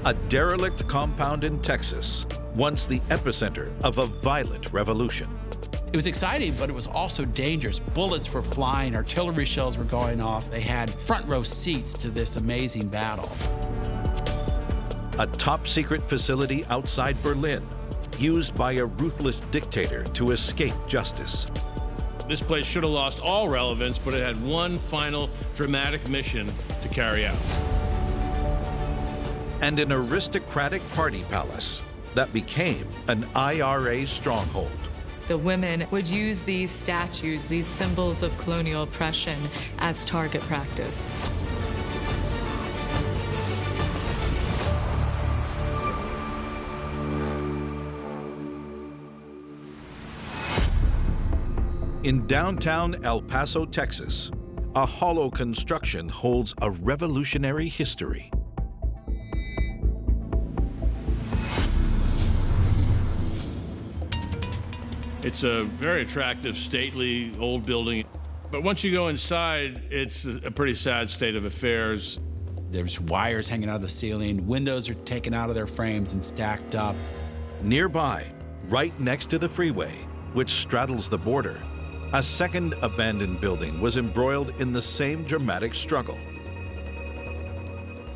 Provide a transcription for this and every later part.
a derelict compound in Texas, once the epicenter of a violent revolution. It was exciting, but it was also dangerous. Bullets were flying, artillery shells were going off. They had front row seats to this amazing battle. A top-secret facility outside Berlin, used by a ruthless dictator to escape justice. This place should have lost all relevance, but it had one final dramatic mission to carry out. And an aristocratic party palace that became an IRA stronghold. The women would use these statues, these symbols of colonial oppression, as target practice. In downtown El Paso, Texas, a hollow construction holds a revolutionary history. It's a very attractive, stately, old building. But once you go inside, it's a pretty sad state of affairs. There's wires hanging out of the ceiling. Windows are taken out of their frames and stacked up. Nearby, right next to the freeway, which straddles the border, a second abandoned building was embroiled in the same dramatic struggle.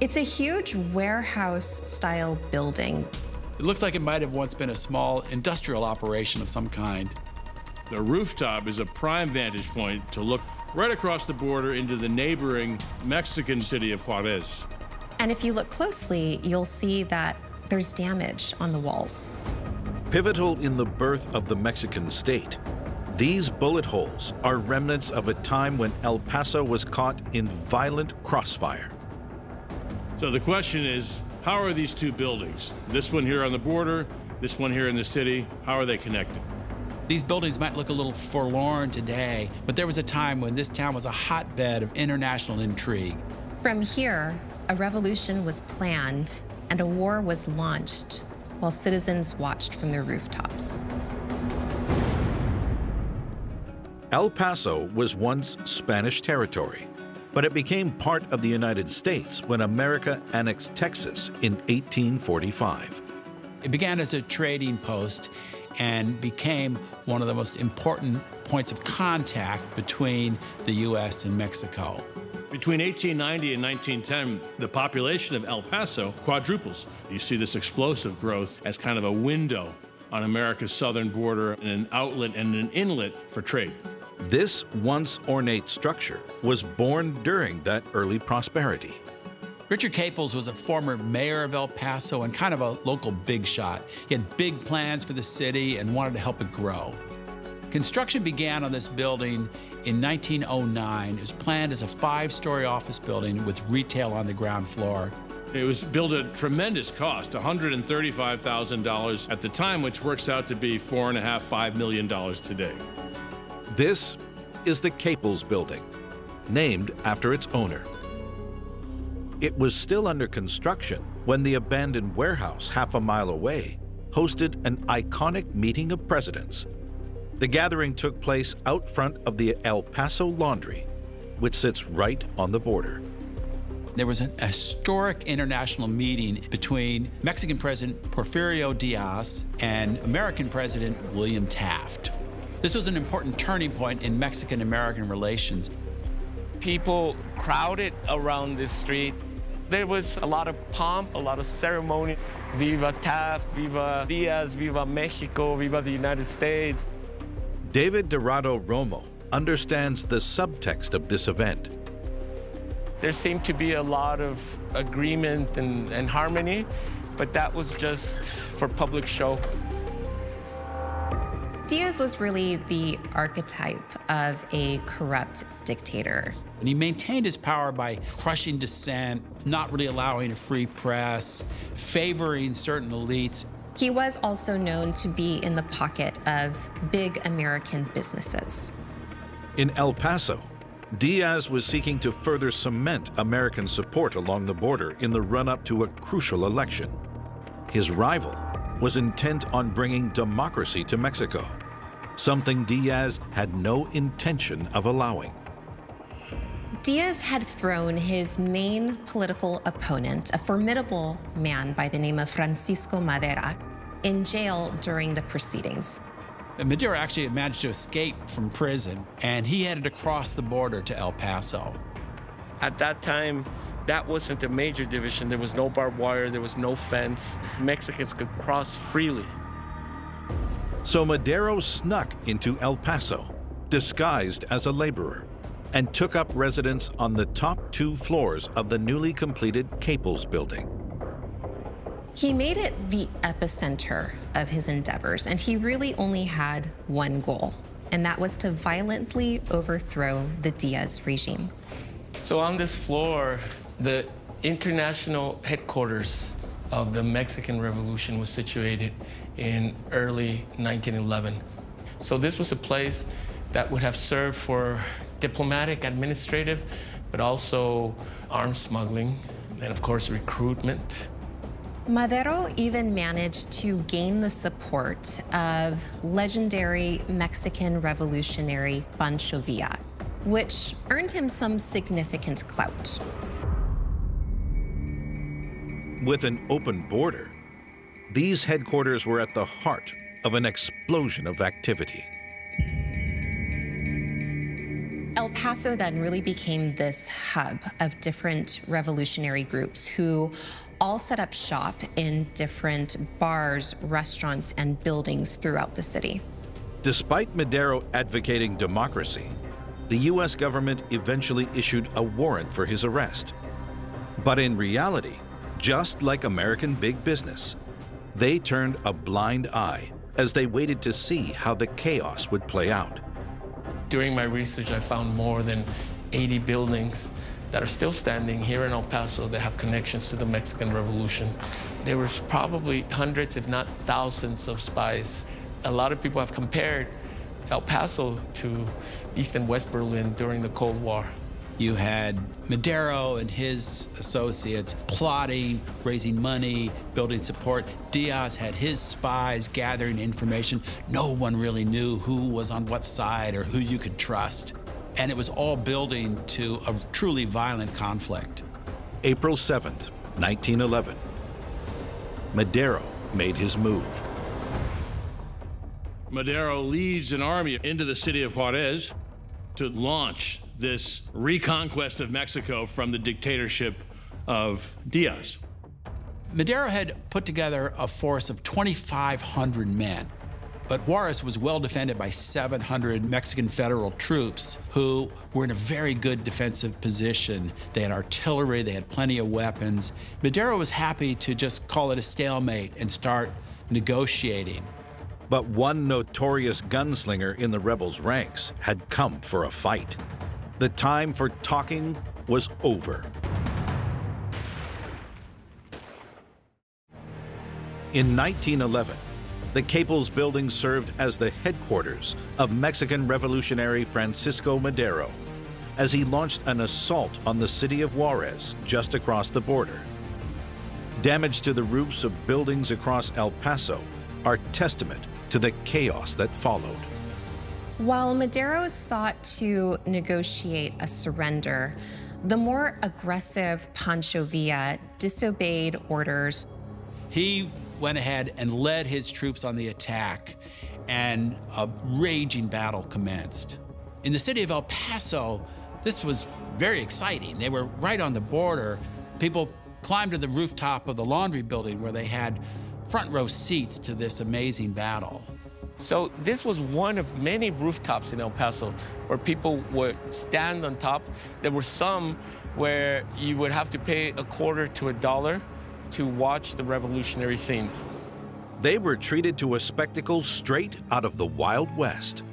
It's a huge warehouse-style building. It looks like it might have once been a small industrial operation of some kind. The rooftop is a prime vantage point to look right across the border into the neighboring Mexican city of Juarez. And if you look closely, you'll see that there's damage on the walls. Pivotal in the birth of the Mexican state, these bullet holes are remnants of a time when El Paso was caught in violent crossfire. So the question is, how are these two buildings, this one here on the border, this one here in the city, how are they connected? These buildings might look a little forlorn today, but there was a time when this town was a hotbed of international intrigue. From here, a revolution was planned and a war was launched while citizens watched from their rooftops. El Paso was once Spanish territory, but it became part of the United States when America annexed Texas in 1845. It began as a trading post and became one of the most important points of contact between the U.S. and Mexico. Between 1890 and 1910, the population of El Paso quadruples. You see this explosive growth as kind of a window on America's southern border and an outlet and an inlet for trade. This once ornate structure was born during that early prosperity. Richard Caples was a former mayor of El Paso and kind of a local big shot. He had big plans for the city and wanted to help it grow. Construction began on this building in 1909. It was planned as a 5-story office building with retail on the ground floor. It was built at tremendous cost, $135,000 at the time, which works out to be $4.5–5 million today. This is the Caples Building, named after its owner. It was still under construction when the abandoned warehouse half a mile away hosted an iconic meeting of presidents. The gathering took place out front of the El Paso Laundry, which sits right on the border. There was an historic international meeting between Mexican President Porfirio Diaz and American President William Taft. This was an important turning point in Mexican-American relations. People crowded around this street. There was a lot of pomp, a lot of ceremony. Viva Taft, Viva Diaz, Viva Mexico, Viva the United States. David Dorado Romo understands the subtext of this event. There seemed to be a lot of agreement and harmony, but that was just for public show. Diaz was really the archetype of a corrupt dictator. And he maintained his power by crushing dissent, not really allowing a free press, favoring certain elites. He was also known to be in the pocket of big American businesses. In El Paso, Diaz was seeking to further cement American support along the border in the run-up to a crucial election. His rival was intent on bringing democracy to Mexico, something Diaz had no intention of allowing. Diaz had thrown his main political opponent, a formidable man by the name of Francisco Madera, in jail during the proceedings. Madero actually had managed to escape from prison, and he headed across the border to El Paso. At that time, that wasn't a major division. There was no barbed wire, there was no fence. Mexicans could cross freely. So Madero snuck into El Paso, disguised as a laborer, and took up residence on the top 2 floors of the newly completed Caples building. He made it the epicenter of his endeavors, and he really only had one goal, and that was to violently overthrow the Diaz regime. So on this floor, the international headquarters of the Mexican Revolution was situated in early 1911. So this was a place that would have served for diplomatic, administrative, but also arms smuggling, and of course recruitment. Madero even managed to gain the support of legendary Mexican revolutionary Pancho Villa, which earned him some significant clout. With an open border, these headquarters were at the heart of an explosion of activity. El Paso then really became this hub of different revolutionary groups who all set up shop in different bars, restaurants, and buildings throughout the city. Despite Madero advocating democracy, the U.S. government eventually issued a warrant for his arrest. But in reality, just like American big business, they turned a blind eye as they waited to see how the chaos would play out. During my research, I found more than 80 buildings that are still standing here in El Paso that have connections to the Mexican Revolution. There was probably hundreds, if not thousands, of spies. A lot of people have compared El Paso to East and West Berlin during the Cold War. You had Madero and his associates plotting, raising money, building support. Diaz had his spies gathering information. No one really knew who was on what side or who you could trust. And it was all building to a truly violent conflict. April 7th, 1911. Madero made his move. Madero leads an army into the city of Juarez to launch this reconquest of Mexico from the dictatorship of Diaz. Madero had put together a force of 2,500 men, but Juarez was well defended by 700 Mexican federal troops who were in a very good defensive position. They had artillery, they had plenty of weapons. Madero was happy to just call it a stalemate and start negotiating. But one notorious gunslinger in the rebels' ranks had come for a fight. The time for talking was over. In 1911, the Caples building served as the headquarters of Mexican revolutionary Francisco Madero as he launched an assault on the city of Juarez just across the border. Damage to the roofs of buildings across El Paso are testament to the chaos that followed. While Madero sought to negotiate a surrender, the more aggressive Pancho Villa disobeyed orders. He went ahead and led his troops on the attack, and a raging battle commenced. In the city of El Paso, this was very exciting. They were right on the border. People climbed to the rooftop of the laundry building where they had front row seats to this amazing battle. So this was one of many rooftops in El Paso where people would stand on top. There were some where you would have to pay a quarter to $1 to watch the revolutionary scenes. They were treated to a spectacle straight out of the Wild West.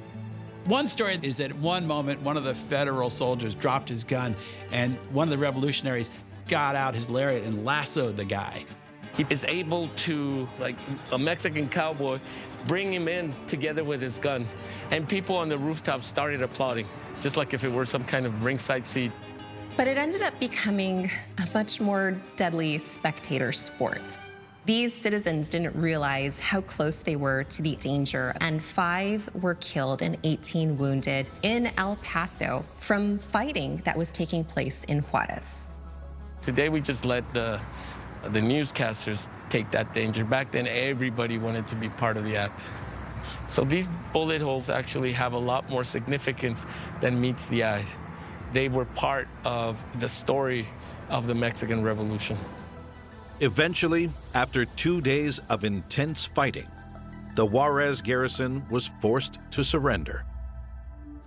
One story is that at one moment, one of the federal soldiers dropped his gun, and one of the revolutionaries got out his lariat and lassoed the guy. He is able to, like a Mexican cowboy, bring him in together with his gun. And people on the rooftop started applauding, just like if it were some kind of ringside seat. But it ended up becoming a much more deadly spectator sport. These citizens didn't realize how close they were to the danger, and 5 were killed and 18 wounded in El Paso from fighting that was taking place in Juarez. Today, we just let the newscasters take that danger. Back then, everybody wanted to be part of the act. So these bullet holes actually have a lot more significance than meets the eye. They were part of the story of the Mexican Revolution. Eventually, after 2 days of intense fighting, the Juarez garrison was forced to surrender.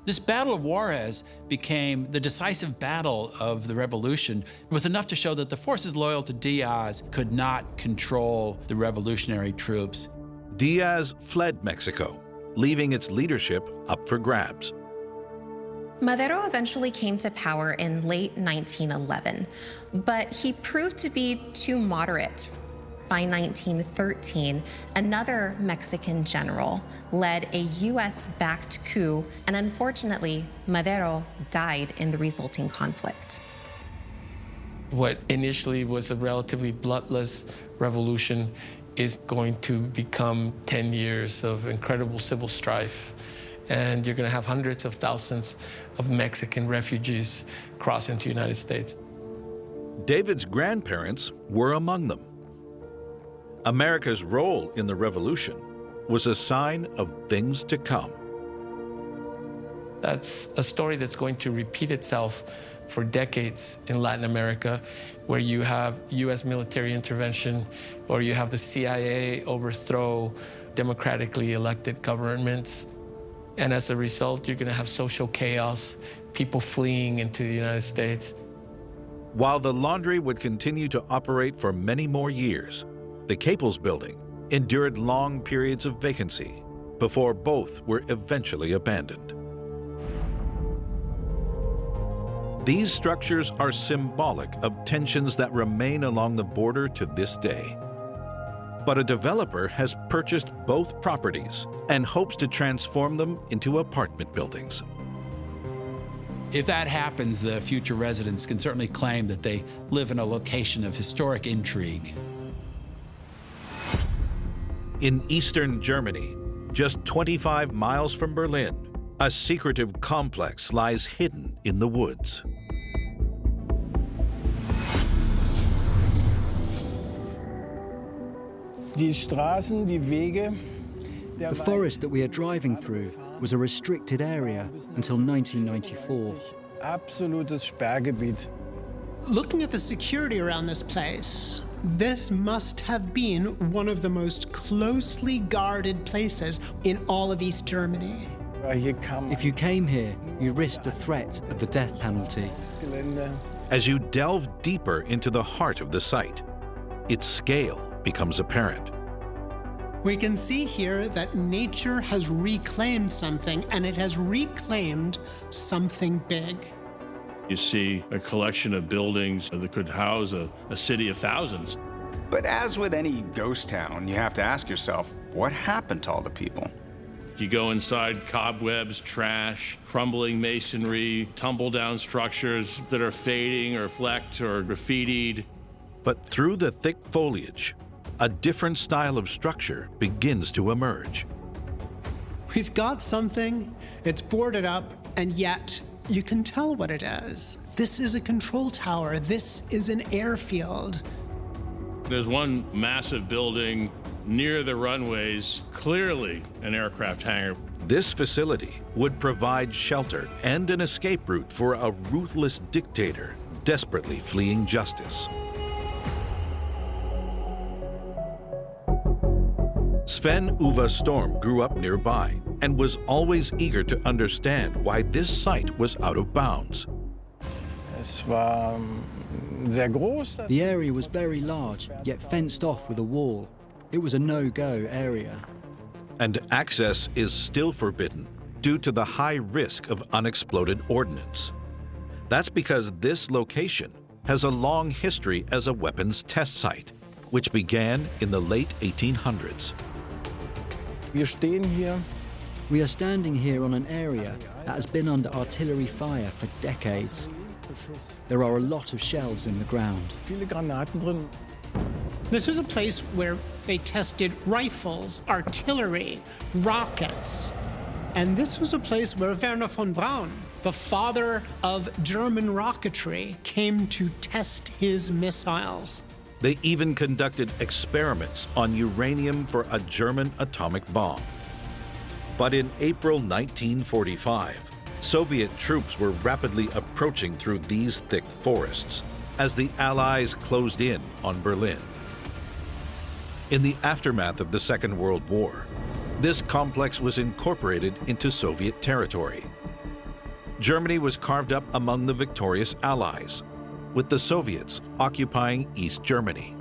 This Battle of Juarez became the decisive battle of the revolution. It was enough to show that the forces loyal to Diaz could not control the revolutionary troops. Diaz fled Mexico, leaving its leadership up for grabs. Madero eventually came to power in late 1911, but he proved to be too moderate. By 1913, another Mexican general led a US-backed coup, and unfortunately, Madero died in the resulting conflict. What initially was a relatively bloodless revolution is going to become 10 years of incredible civil strife. And you're going to have hundreds of thousands of Mexican refugees cross into the United States. David's grandparents were among them. America's role in the revolution was a sign of things to come. That's a story that's going to repeat itself for decades in Latin America, where you have US military intervention, or you have the CIA overthrow democratically elected governments. And as a result, you're going to have social chaos, people fleeing into the United States. While the laundry would continue to operate for many more years, the Capels building endured long periods of vacancy before both were eventually abandoned. These structures are symbolic of tensions that remain along the border to this day. But a developer has purchased both properties and hopes to transform them into apartment buildings. If that happens, the future residents can certainly claim that they live in a location of historic intrigue. In eastern Germany, just 25 miles from Berlin, a secretive complex lies hidden in the woods. The forest that we are driving through was a restricted area until 1994. Absolutes Sperrgebiet. Looking at the security around this place, this must have been one of the most closely guarded places in all of East Germany. If you came here, you risked the threat of the death penalty. As you delve deeper into the heart of the site, its scale becomes apparent. We can see here that nature has reclaimed something, and it has reclaimed something big. You see a collection of buildings that could house a city of thousands. But as with any ghost town, you have to ask yourself, what happened to all the people? You go inside, cobwebs, trash, crumbling masonry, tumble-down structures that are fading or flecked or graffitied. But through the thick foliage, a different style of structure begins to emerge. We've got something, it's boarded up, and yet you can tell what it is. This is a control tower. This is an airfield. There's one massive building near the runways, clearly an aircraft hangar. This facility would provide shelter and an escape route for a ruthless dictator desperately fleeing justice. Sven-Uwe Storm grew up nearby and was always eager to understand why this site was out of bounds. The area was very large, yet fenced off with a wall. It was a no-go area. And access is still forbidden due to the high risk of unexploded ordnance. That's because this location has a long history as a weapons test site, which began in the late 1800s. We are standing here on an area that has been under artillery fire for decades. There are a lot of shells in the ground. This was a place where they tested rifles, artillery, rockets. And this was a place where Werner von Braun, the father of German rocketry, came to test his missiles. They even conducted experiments on uranium for a German atomic bomb. But in April 1945, Soviet troops were rapidly approaching through these thick forests as the Allies closed in on Berlin. In the aftermath of the Second World War, this complex was incorporated into Soviet territory. Germany was carved up among the victorious Allies, with the Soviets occupying East Germany.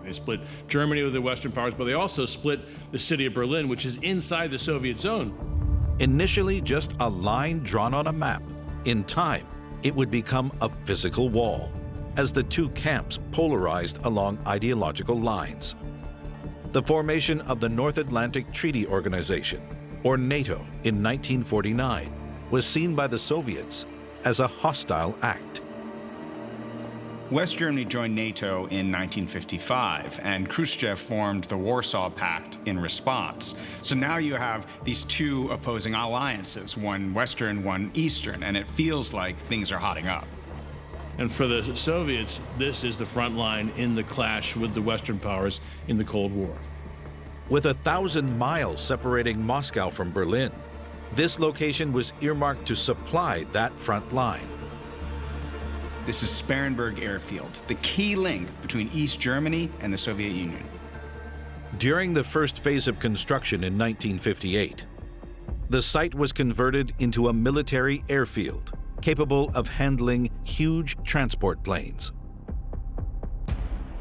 They split Germany with the Western powers, but they also split the city of Berlin, which is inside the Soviet zone. Initially just a line drawn on a map, in time, it would become a physical wall, as the two camps polarized along ideological lines. The formation of the North Atlantic Treaty Organization, or NATO, in 1949 was seen by the Soviets as a hostile act. West Germany joined NATO in 1955, and Khrushchev formed the Warsaw Pact in response. So now you have these two opposing alliances, one Western, one Eastern, and it feels like things are hotting up. And for the Soviets, this is the front line in the clash with the Western powers in the Cold War. With 1,000 miles separating Moscow from Berlin, this location was earmarked to supply that front line. This is Sparrenburg Airfield, the key link between East Germany and the Soviet Union. During the first phase of construction in 1958, the site was converted into a military airfield capable of handling huge transport planes.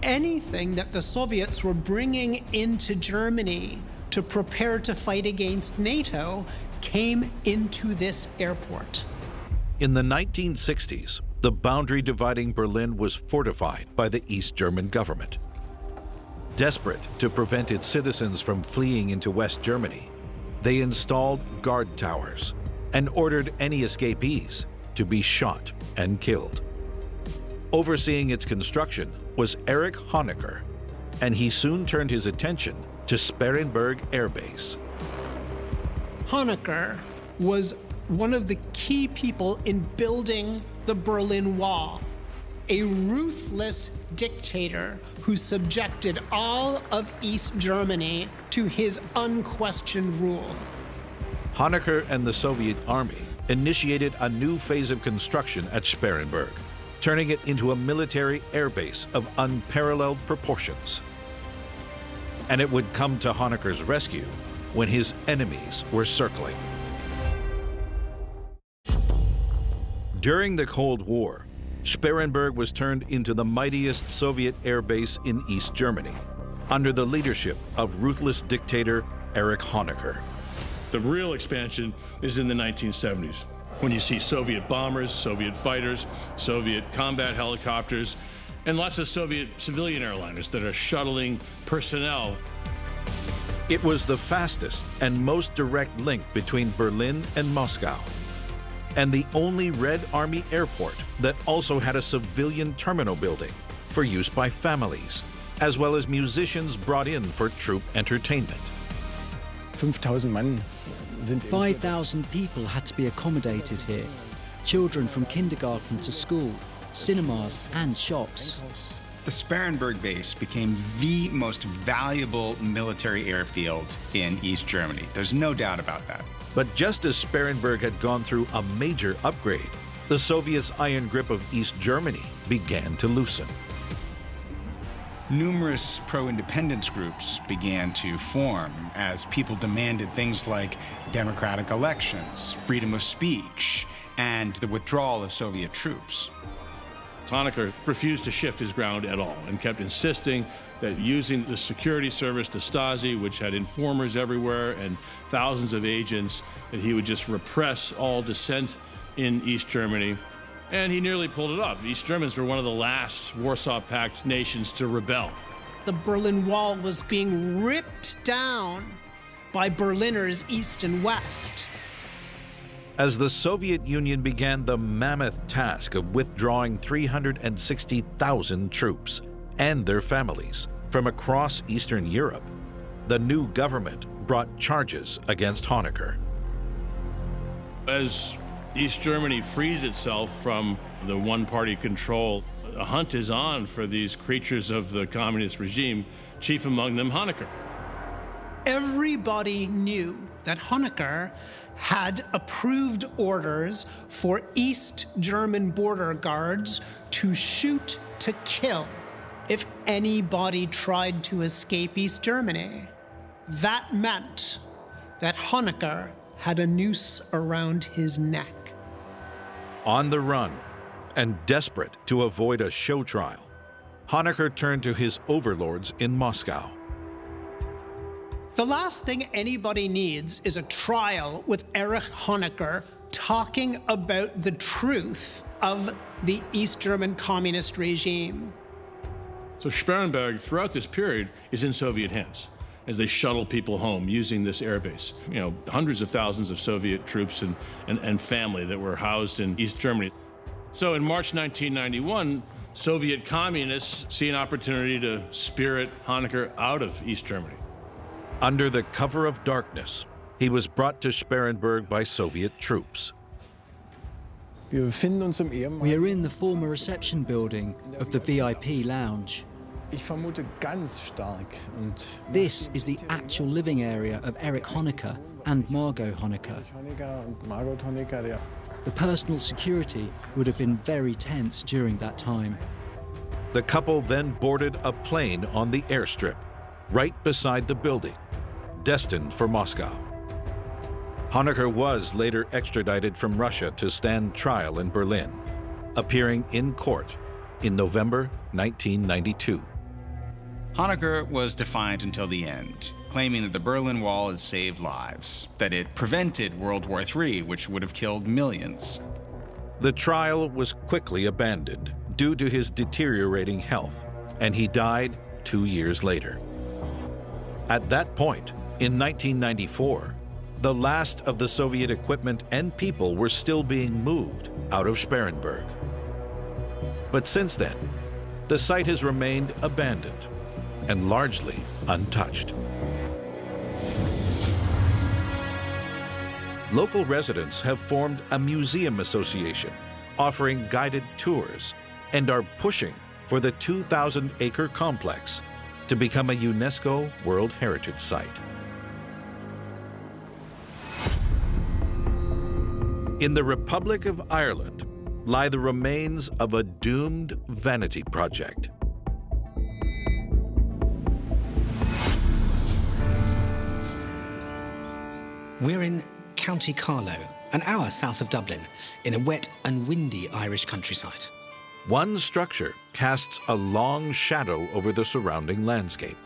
Anything that the Soviets were bringing into Germany to prepare to fight against NATO came into this airport. In the 1960s, the boundary dividing Berlin was fortified by the East German government. Desperate to prevent its citizens from fleeing into West Germany, they installed guard towers and ordered any escapees to be shot and killed. Overseeing its construction was Erich Honecker, and he soon turned his attention to Sparrenburg Air Base. Honecker was one of the key people in building the Berlin Wall, a ruthless dictator who subjected all of East Germany to his unquestioned rule. Honecker and the Soviet Army initiated a new phase of construction at Sparrenburg, turning it into a military airbase of unparalleled proportions. And it would come to Honecker's rescue when his enemies were circling. During the Cold War, Sparrenburg was turned into the mightiest Soviet air base in East Germany, under the leadership of ruthless dictator Erich Honecker. The real expansion is in the 1970s, when you see Soviet bombers, Soviet fighters, Soviet combat helicopters, and lots of Soviet civilian airliners that are shuttling personnel. It was the fastest and most direct link between Berlin and Moscow, and the only Red Army airport that also had a civilian terminal building for use by families, as well as musicians brought in for troop entertainment. 5,000 people had to be accommodated here. Children from kindergarten to school, cinemas and shops. The Sparrenburg base became the most valuable military airfield in East Germany. There's no doubt about that. But just as Sparrenburg had gone through a major upgrade, the Soviets' iron grip of East Germany began to loosen. Numerous pro-independence groups began to form as people demanded things like democratic elections, freedom of speech, and the withdrawal of Soviet troops. Honecker refused to shift his ground at all and kept insisting that using the security service, the Stasi, which had informers everywhere and thousands of agents, that he would just repress all dissent in East Germany. And he nearly pulled it off. East Germans were one of the last Warsaw Pact nations to rebel. The Berlin Wall was being ripped down by Berliners east and west. As the Soviet Union began the mammoth task of withdrawing 360,000 troops and their families, From across Eastern Europe, the new government brought charges against Honecker. As East Germany frees itself from the one-party control, a hunt is on for these creatures of the communist regime, chief among them Honecker. Everybody knew that Honecker had approved orders for East German border guards to shoot to kill if anybody tried to escape East Germany. That meant that Honecker had a noose around his neck. On the run and desperate to avoid a show trial, Honecker turned to his overlords in Moscow. The last thing anybody needs is a trial with Erich Honecker talking about the truth of the East German communist regime. So Sperrenberg, throughout this period, is in Soviet hands as they shuttle people home using this airbase. You know, hundreds of thousands of Soviet troops and family that were housed in East Germany. So in March 1991, Soviet communists see an opportunity to spirit Honecker out of East Germany. Under the cover of darkness, he was brought to Sperrenberg by Soviet troops. We are in the former reception building of the VIP lounge. This is the actual living area of Erich Honecker and Margot Honecker. The personal security would have been very tense during that time. The couple then boarded a plane on the airstrip, right beside the building, destined for Moscow. Honecker was later extradited from Russia to stand trial in Berlin, appearing in court in November 1992. Honecker was defiant until the end, claiming that the Berlin Wall had saved lives, that it prevented World War III, which would have killed millions. The trial was quickly abandoned due to his deteriorating health, and he died 2 years later. At that point, in 1994, the last of the Soviet equipment and people were still being moved out of Sperrenberg. But since then, the site has remained abandoned and largely untouched. Local residents have formed a museum association, offering guided tours, and are pushing for the 2,000-acre complex to become a UNESCO World Heritage Site. In the Republic of Ireland lie the remains of a doomed vanity project. We're in County Carlow, an hour south of Dublin, in a wet and windy Irish countryside. One structure casts a long shadow over the surrounding landscape.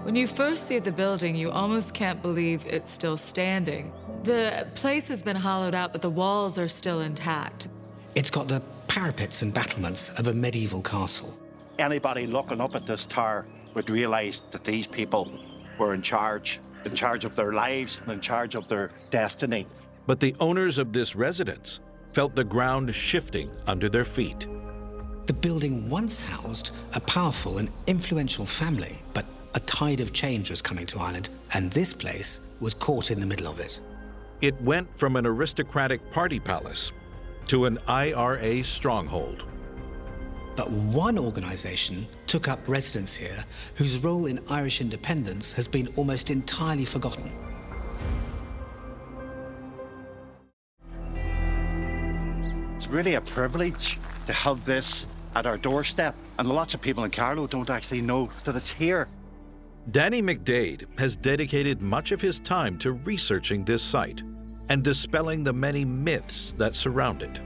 When you first see the building, you almost can't believe it's still standing. The place has been hollowed out, but the walls are still intact. It's got the parapets and battlements of a medieval castle. Anybody looking up at this tower would realise that these people were in charge of their lives and in charge of their destiny. But the owners of this residence felt the ground shifting under their feet. The building once housed a powerful and influential family, but a tide of change was coming to Ireland, and this place was caught in the middle of it. It went from an aristocratic party palace to an IRA stronghold. But one organisation took up residence here whose role in Irish independence has been almost entirely forgotten. It's really a privilege to have this at our doorstep, and lots of people in Carlow don't actually know that it's here. Danny McDade has dedicated much of his time to researching this site and dispelling the many myths that surround it.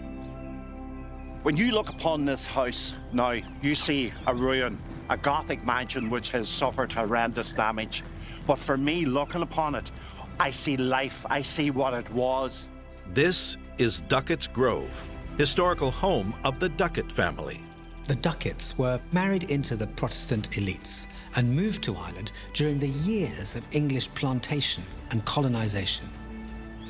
When you look upon this house now, you see a ruin, a Gothic mansion which has suffered horrendous damage. But for me, looking upon it, I see life, I see what it was. This is Duckett's Grove, historical home of the Duckett family. The Ducketts were married into the Protestant elites and moved to Ireland during the years of English plantation and colonisation.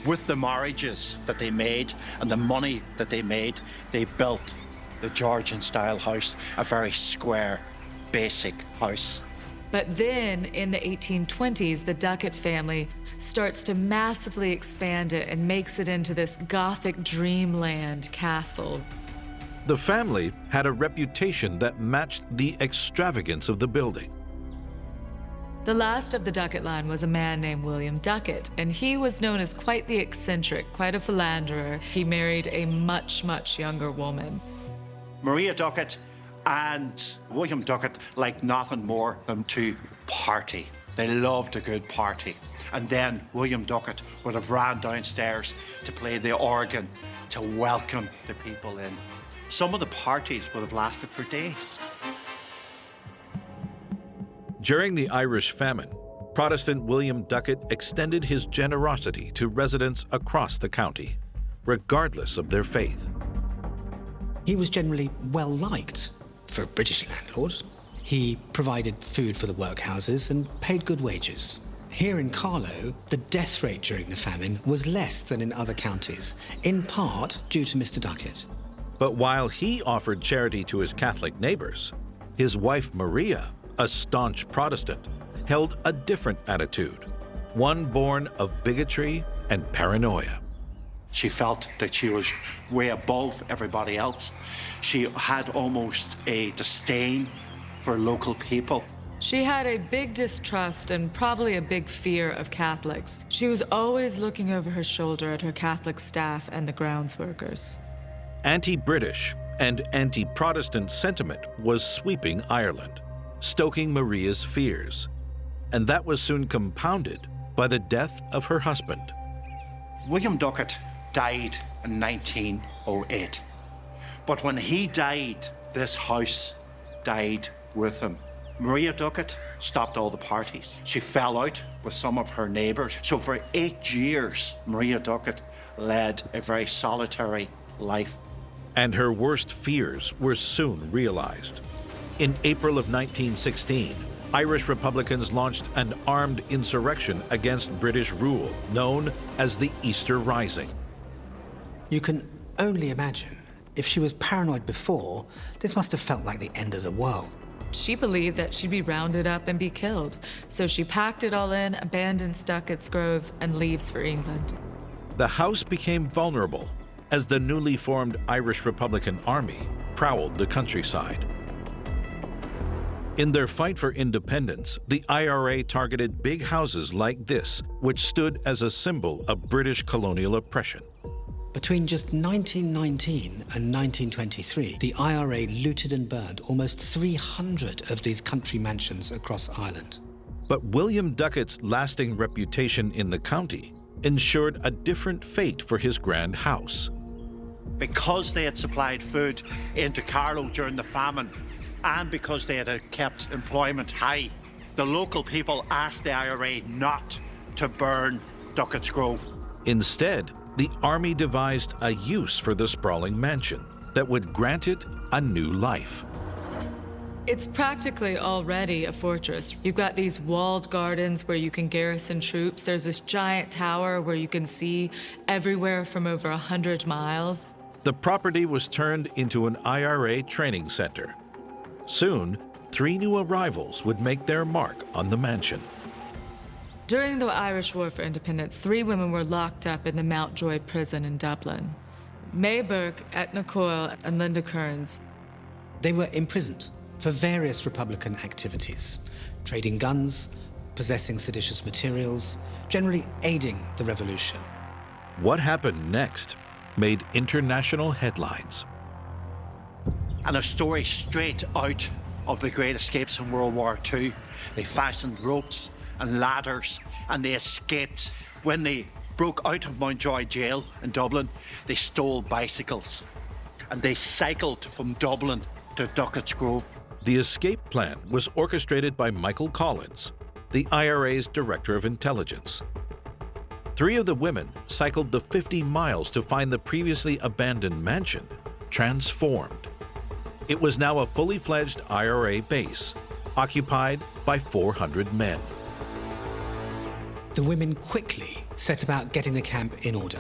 With the marriages that they made and the money that they made, they built the Georgian-style house, a very square, basic house. But then, in the 1820s, the Ducat family starts to massively expand it and makes it into this Gothic dreamland castle. The family had a reputation that matched the extravagance of the building. The last of the Ducat line was a man named William Ducat, and he was known as quite the eccentric, quite a philanderer. He married a much, much younger woman. Maria Ducat and William Ducat liked nothing more than to party. They loved a good party. And then William Ducat would have ran downstairs to play the organ to welcome the people in. Some of the parties would have lasted for days. During the Irish famine, Protestant William Ducat extended his generosity to residents across the county, regardless of their faith. He was generally well-liked for a British landlord. He provided food for the workhouses and paid good wages. Here in Carlow, the death rate during the famine was less than in other counties, in part due to Mr. Ducat. But while he offered charity to his Catholic neighbors, his wife Maria, a staunch Protestant, held a different attitude, one born of bigotry and paranoia. She felt that she was way above everybody else. She had almost a disdain for local people. She had a big distrust and probably a big fear of Catholics. She was always looking over her shoulder at her Catholic staff and the grounds workers. Anti-British and anti-Protestant sentiment was sweeping Ireland, stoking Maria's fears, and that was soon compounded by the death of her husband. William Ducat died in 1908, but when he died, this house died with him. Maria Ducat stopped all the parties. She fell out with some of her neighbours. So for 8 years, Maria Ducat led a very solitary life. And her worst fears were soon realized. In April of 1916, Irish Republicans launched an armed insurrection against British rule, known as the Easter Rising. You can only imagine, if she was paranoid before, this must have felt like the end of the world. She believed that she'd be rounded up and be killed, so she packed it all in, abandons Ducat's Grove, and leaves for England. The house became vulnerable as the newly formed Irish Republican Army prowled the countryside. In their fight for independence, the IRA targeted big houses like this, which stood as a symbol of British colonial oppression. Between just 1919 and 1923, the IRA looted and burned almost 300 of these country mansions across Ireland. But William Ducat's lasting reputation in the county ensured a different fate for his grand house. Because they had supplied food into Carlow during the famine, and because they had kept employment high, the local people asked the IRA not to burn Ducat's Grove. Instead, the army devised a use for the sprawling mansion that would grant it a new life. It's practically already a fortress. You've got these walled gardens where you can garrison troops. There's this giant tower where you can see everywhere from over 100 miles. The property was turned into an IRA training center. Soon, 3 new arrivals would make their mark on the mansion. During the Irish War for Independence, 3 women were locked up in the Mountjoy prison in Dublin. May Burke, Etna Coyle, and Linda Kearns. They were imprisoned for various Republican activities, trading guns, possessing seditious materials, generally aiding the revolution. What happened next made international headlines. And a story straight out of the Great Escapes in World War II. They fastened ropes and ladders, and they escaped. When they broke out of Mountjoy jail in Dublin, they stole bicycles, and they cycled from Dublin to Ducat's Grove. The escape plan was orchestrated by Michael Collins, the IRA's Director of Intelligence. 3 of the women cycled the 50 miles to find the previously abandoned mansion, transformed. It was now a fully fledged IRA base, occupied by 400 men. The women quickly set about getting the camp in order.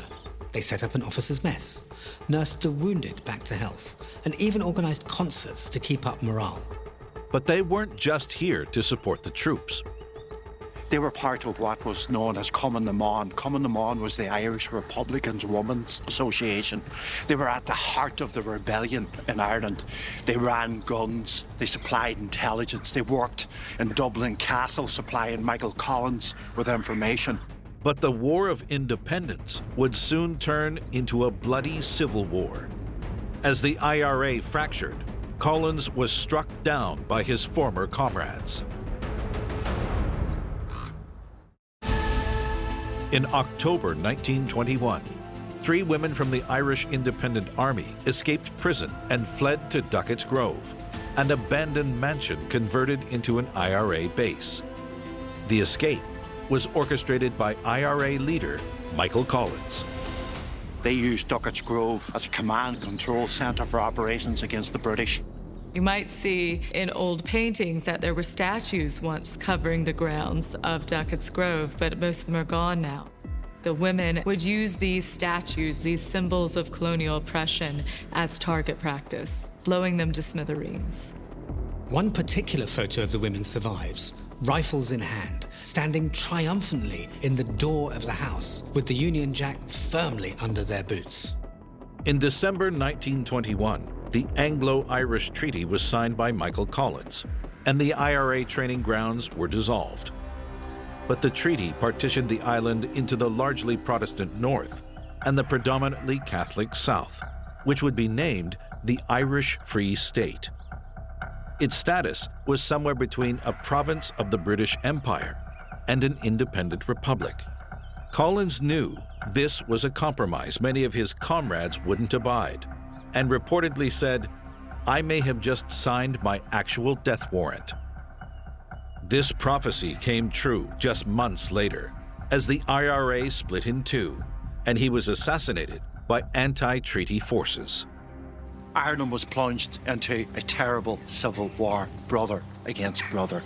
They set up an officers' mess, nursed the wounded back to health, and even organized concerts to keep up morale. But they weren't just here to support the troops. They were part of what was known as Cunning. Cunning was the Irish Republicans Women's Association. They were at the heart of the rebellion in Ireland. They ran guns, they supplied intelligence, they worked in Dublin Castle supplying Michael Collins with information. But the War of Independence would soon turn into a bloody civil war. As the IRA fractured, Collins was struck down by his former comrades. In October 1921, 3 women from the Irish Independent Army escaped prison and fled to Duckett's Grove, an abandoned mansion converted into an IRA base. The escape was orchestrated by IRA leader Michael Collins. They used Duckett's Grove as a command and control centre for operations against the British. You might see in old paintings that there were statues once covering the grounds of Duckett's Grove, but most of them are gone now. The women would use these statues, these symbols of colonial oppression, as target practice, blowing them to smithereens. One particular photo of the women survives, rifles in hand, standing triumphantly in the door of the house, with the Union Jack firmly under their boots. In December 1921, the Anglo-Irish Treaty was signed by Michael Collins, and the IRA training grounds were dissolved. But the treaty partitioned the island into the largely Protestant North and the predominantly Catholic South, which would be named the Irish Free State. Its status was somewhere between a province of the British Empire and an independent republic. Collins knew this was a compromise many of his comrades wouldn't abide, and reportedly said, "I may have just signed my actual death warrant." This prophecy came true just months later, as the IRA split in two, and he was assassinated by anti-treaty forces. Ireland was plunged into a terrible civil war, brother against brother.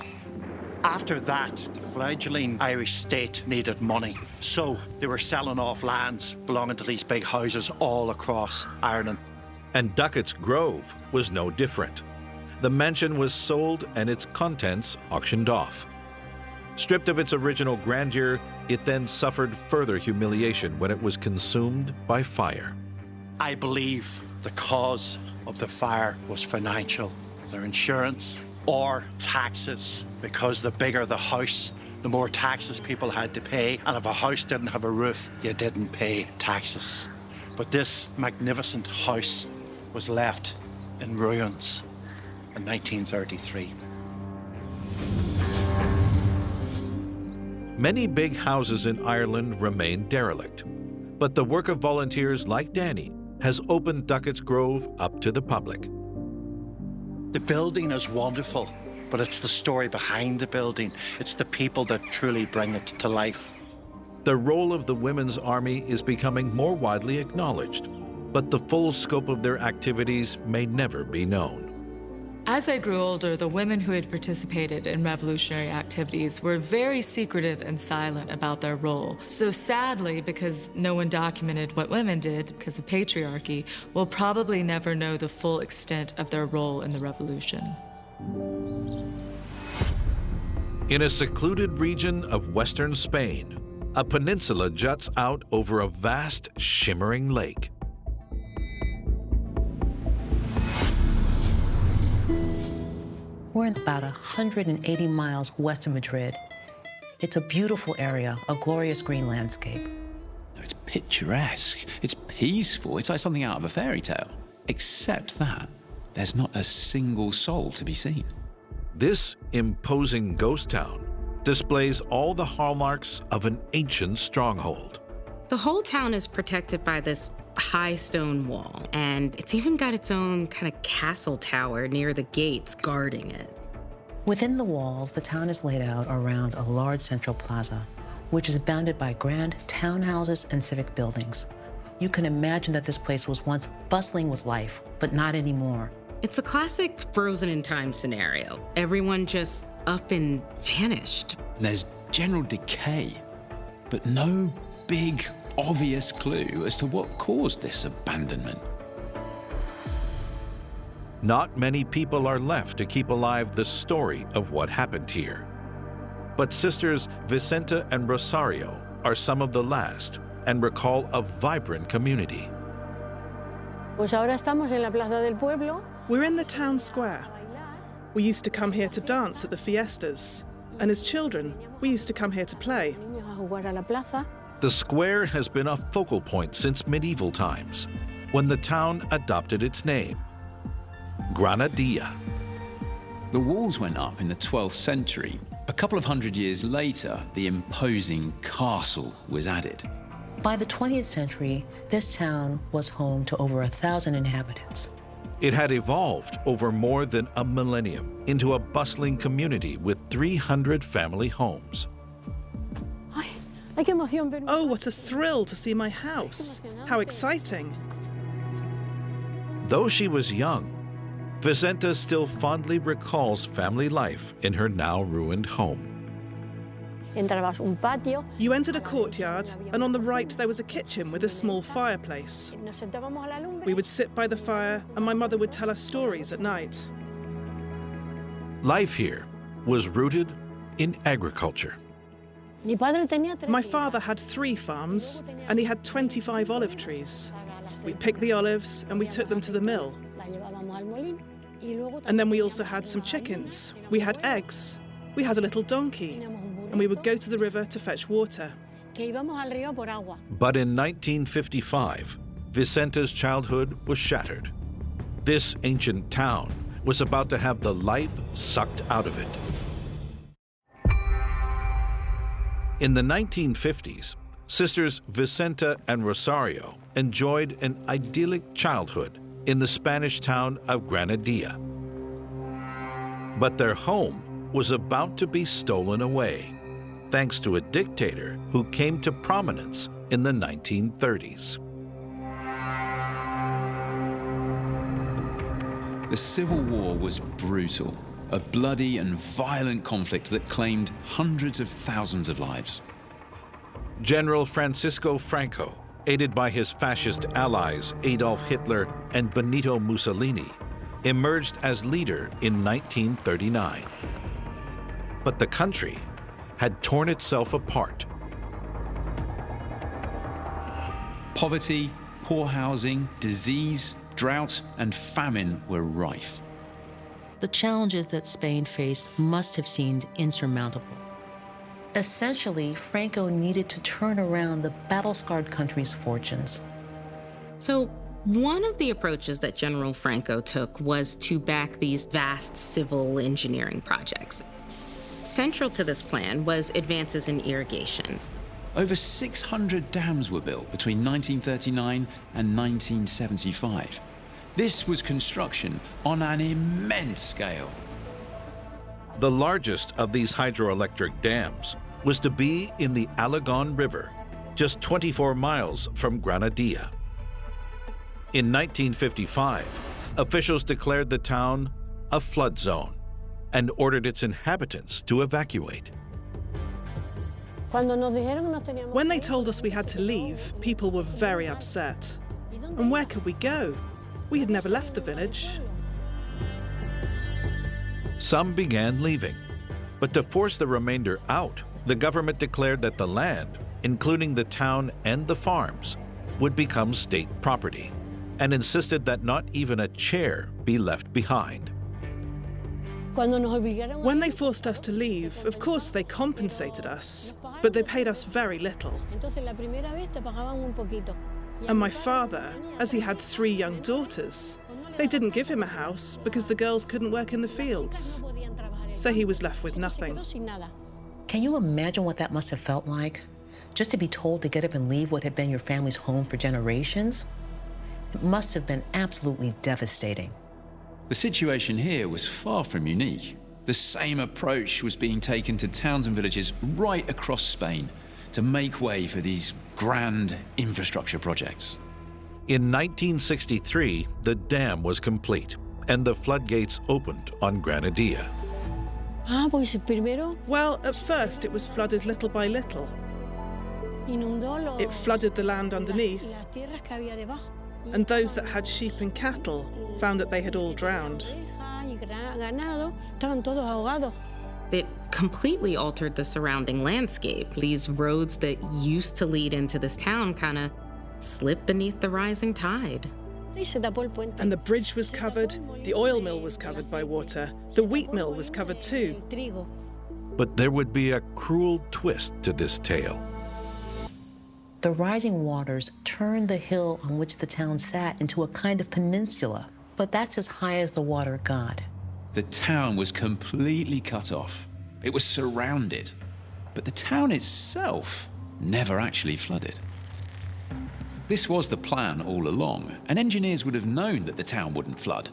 After that, the fledgling Irish state needed money, so they were selling off lands belonging to these big houses all across Ireland. And Duckett's Grove was no different. The mansion was sold and its contents auctioned off. Stripped of its original grandeur, it then suffered further humiliation when it was consumed by fire. I believe the cause of the fire was financial, either insurance or taxes, because the bigger the house, the more taxes people had to pay, and if a house didn't have a roof, you didn't pay taxes. But this magnificent house was left in ruins in 1933. Many big houses in Ireland remain derelict, but the work of volunteers like Danny has opened Duckett's Grove up to the public. The building is wonderful, but it's the story behind the building. It's the people that truly bring it to life. The role of the Women's Army is becoming more widely acknowledged, but the full scope of their activities may never be known. As they grew older, the women who had participated in revolutionary activities were very secretive and silent about their role. So sadly, because no one documented what women did because of patriarchy, we'll probably never know the full extent of their role in the revolution. In a secluded region of western Spain, a peninsula juts out over a vast, shimmering lake. We're about 180 miles west of Madrid. It's a beautiful area, a glorious green landscape. It's picturesque, it's peaceful, it's like something out of a fairy tale. Except that there's not a single soul to be seen. This imposing ghost town displays all the hallmarks of an ancient stronghold. The whole town is protected by this high stone wall, and it's even got its own kind of castle tower near the gates guarding it. Within the walls, the town is laid out around a large central plaza, which is bounded by grand townhouses and civic buildings. You can imagine that this place was once bustling with life, but not anymore. It's a classic frozen in time scenario. Everyone just up and vanished. There's general decay, but no big, obvious clue as to what caused this abandonment. Not many people are left to keep alive the story of what happened here. But sisters Vicenta and Rosario are some of the last and recall a vibrant community. We're in the town square. We used to come here to dance at the fiestas, and as children, we used to come here to play. The square has been a focal point since medieval times, when the town adopted its name, Granadilla. The walls went up in the 12th century. A couple of hundred years later, the imposing castle was added. By the 20th century, this town was home to over 1,000 inhabitants. It had evolved over more than a millennium into a bustling community with 300 family homes. Oh, what a thrill to see my house. How exciting. Though she was young, Vicenta still fondly recalls family life in her now ruined home. You entered a courtyard, and on the right there was a kitchen with a small fireplace. We would sit by the fire, and my mother would tell us stories at night. Life here was rooted in agriculture. My father had 3 farms, and he had 25 olive trees. We picked the olives, and we took them to the mill. And then we also had some chickens. We had eggs. We had a little donkey, and we would go to the river to fetch water. But in 1955, Vicenta's childhood was shattered. This ancient town was about to have the life sucked out of it. In the 1950s, sisters Vicenta and Rosario enjoyed an idyllic childhood in the Spanish town of Granadilla. But their home was about to be stolen away, thanks to a dictator who came to prominence in the 1930s. The Civil War was brutal, a bloody and violent conflict that claimed hundreds of thousands of lives. General Francisco Franco, aided by his fascist allies Adolf Hitler and Benito Mussolini, emerged as leader in 1939. But the country had torn itself apart. Poverty, poor housing, disease, drought, and famine were rife. The challenges that Spain faced must have seemed insurmountable. Essentially, Franco needed to turn around the battle-scarred country's fortunes. So one of the approaches that General Franco took was to back these vast civil engineering projects. Central to this plan was advances in irrigation. Over 600 dams were built between 1939 and 1975. This was construction on an immense scale. The largest of these hydroelectric dams was to be in the Alagon River, just 24 miles from Granadilla. In 1955, officials declared the town a flood zone and ordered its inhabitants to evacuate. When they told us we had to leave, people were very upset. And where could we go? We had never left the village. Some began leaving, but to force the remainder out, the government declared that the land, including the town and the farms, would become state property, and insisted that not even a chair be left behind. When they forced us to leave, of course they compensated us, but they paid us very little. And my father, as he had 3 young daughters, they didn't give him a house because the girls couldn't work in the fields. So he was left with nothing. Can you imagine what that must have felt like? Just to be told to get up and leave what had been your family's home for generations? It must have been absolutely devastating. The situation here was far from unique. The same approach was being taken to towns and villages right across Spain to make way for these grand infrastructure projects. In 1963, the dam was complete and the floodgates opened on Granadilla. Well, at first it was flooded little by little. It flooded the land underneath. and those that had sheep and cattle found that they had all drowned. It completely altered the surrounding landscape. These roads that used to lead into this town kind of slipped beneath the rising tide. And the bridge was covered, the oil mill was covered by water, the wheat mill was covered too. But there would be a cruel twist to this tale. The rising waters turned the hill on which the town sat into a kind of peninsula, but that's as high as the water got. The town was completely cut off. It was surrounded, but the town itself never actually flooded. This was the plan all along, and engineers would have known that the town wouldn't flood.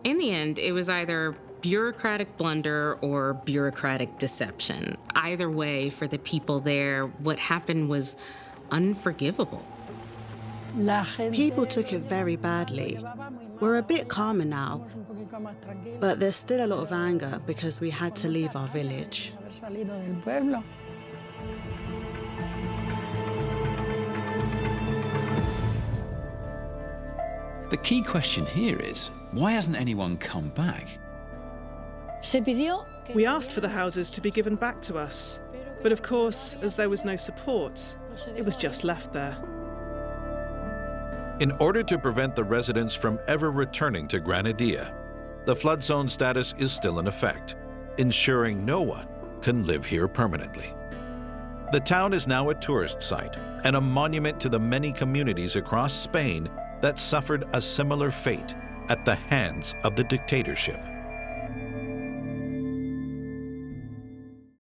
In the end, it was either bureaucratic blunder or bureaucratic deception. Either way, for the people there, what happened was unforgivable. People took it very badly. We're a bit calmer now, but there's still a lot of anger because we had to leave our village. The key question here is, why hasn't anyone come back? We asked for the houses to be given back to us, but of course, as there was no support, it was just left there. In order to prevent the residents from ever returning to Granadilla, the flood zone status is still in effect, ensuring no one can live here permanently. The town is now a tourist site and a monument to the many communities across Spain that suffered a similar fate at the hands of the dictatorship.